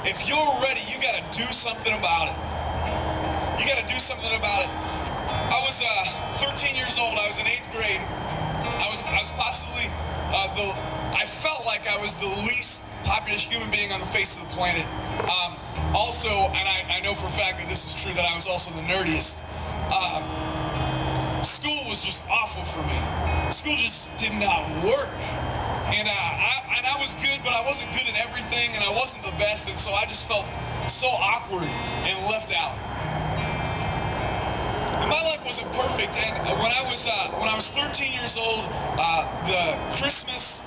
if you're ready, you got to do something about it. You got to do something about it. I was 13 years old. I was in 8th grade. I was possibly I felt like I was the least popular human being on the face of the planet. Also, and I know for a fact that this is true, that I was also the nerdiest. School was just awful for me. School just did not work. And I was good, but I wasn't good at everything, and I wasn't the best, and so I just felt so awkward and left out. And my life wasn't perfect, and when I was 13 years old, the Christmas,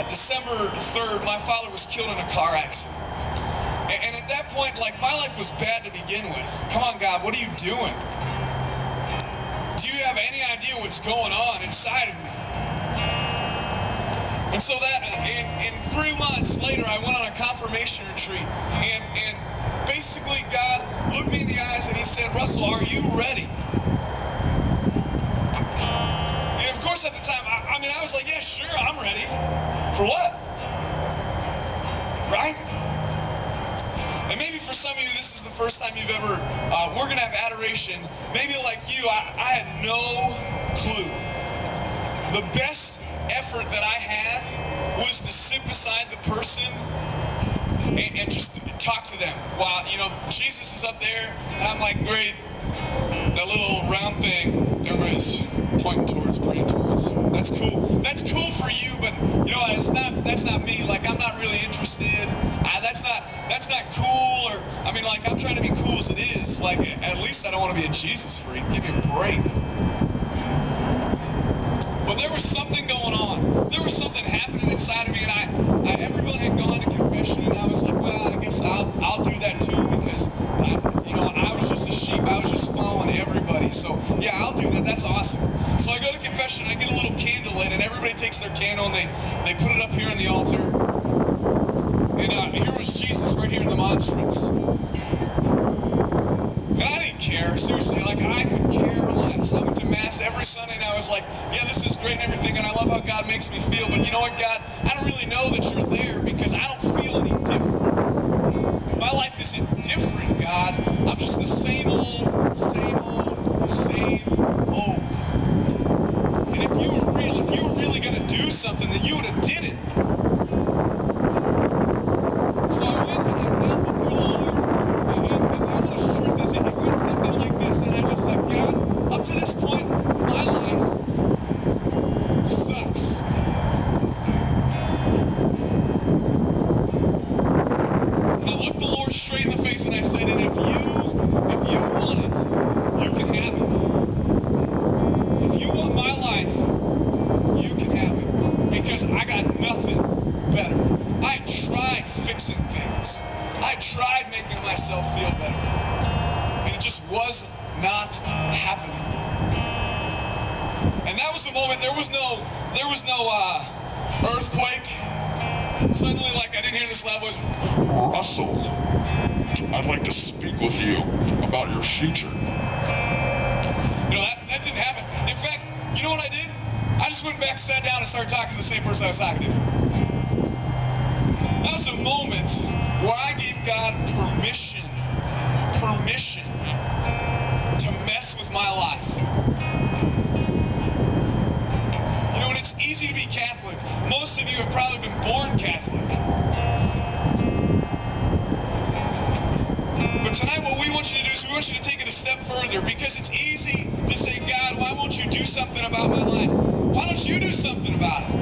December 3rd, my father was killed in a car accident. And at that point, like, my life was bad to begin with. Come on, God, what are you doing? Do you have any idea what's going on inside of me? And so that, in 3 months later, I went on a confirmation retreat, and basically God looked me in the eyes and He said, Russell, are you ready? And of course at the time, I mean, I was like, yeah, sure, I'm ready. For what? Right? And maybe for some of you, this is the first time you've ever, we're going to have adoration. Maybe like you, I had no clue. The best effort that I had was to sit beside the person and just talk to them while, you know, Jesus is up there, and I'm like, great, that little round thing everybody's pointing towards, praying towards. That's cool. That's cool for you, but, you know, that's not me. Like, I'm not really interested. That's not cool, or, I mean, like, I'm trying to be cool as it is. Like, at least I don't want to be a Jesus freak. Give me a break. But there was something going on. There was something happening inside of me, and everyone had gone to confession, and I was like, well, I guess I'll do that too, because I was just a sheep. I was just following everybody. So yeah, I'll do that. That's awesome. So I go to confession, and I get a little candle lit, and everybody takes their candle and they put it up here on the altar. And here was Jesus right here in the monstrance. And I didn't care, seriously, like, I could care less. I went to Mass every Sunday, and I was like, yeah, this is great and everything, and I love how God makes me feel, but you know what, God, I don't really know that you're there, because I don't feel any different. My life isn't different, God. I'm just the same old, same old, same old. And if you were real, if you were really going to do something, then you would have did it. So I went and I knelt before the Lord, and the honest truth is, it went something like this, and I just said, God, up to this point, my life sucks. And I looked the Lord straight in the face, and I said, and if you want it, you can have it. If you want my life, you can have it. Because I got nothing better. I tried fixing things. I tried making myself feel better. And it just was not happening. And that was the moment. There was no earthquake. Suddenly, like, I didn't hear this loud voice. Russell, I'd like to speak with you about your future. You know, that didn't happen. In fact, you know what I did? I just went back, sat down, and started talking to the same person I was talking to. That was a moment where I gave God permission to mess with my life. You know, and it's easy to be Catholic. Most of you have probably been born Catholic. But tonight what we want you to do is we want you to take it a step further, because it's easy to say, God, why won't you do something about my life? Why don't you do something about it?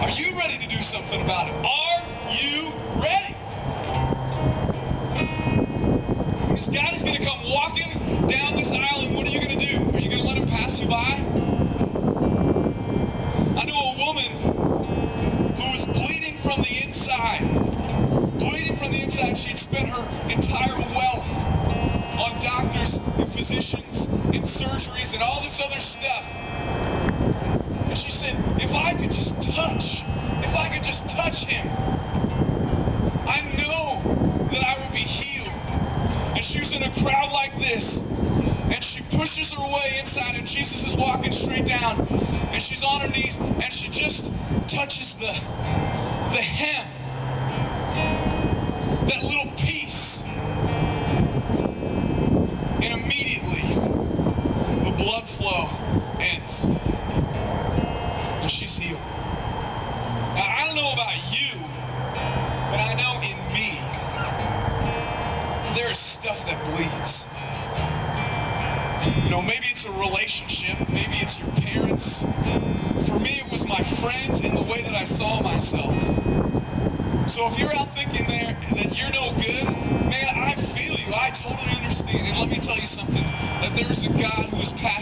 Are you ready to do something about it? Are you ready? Because God is going to come walking down this aisle, and what are you going to do? Are you going to let Him pass you by? I know a woman who was bleeding from the inside. Bleeding from the inside. She'd spent her entire wealth on doctors and physicians and surgeries and all this other stuff. And she said, if I could just touch Him, the hem, that little piece, and immediately the blood flow ends. And she's healed. Now, I don't know about you, but I know in me, there is stuff that bleeds. You know, maybe it's a relationship, maybe it's your parents. For me, it was my friends and the way that I saw myself. So if you're out thinking there that you're no good, man, I feel you. I totally understand. And let me tell you something, that there is a God who is passionate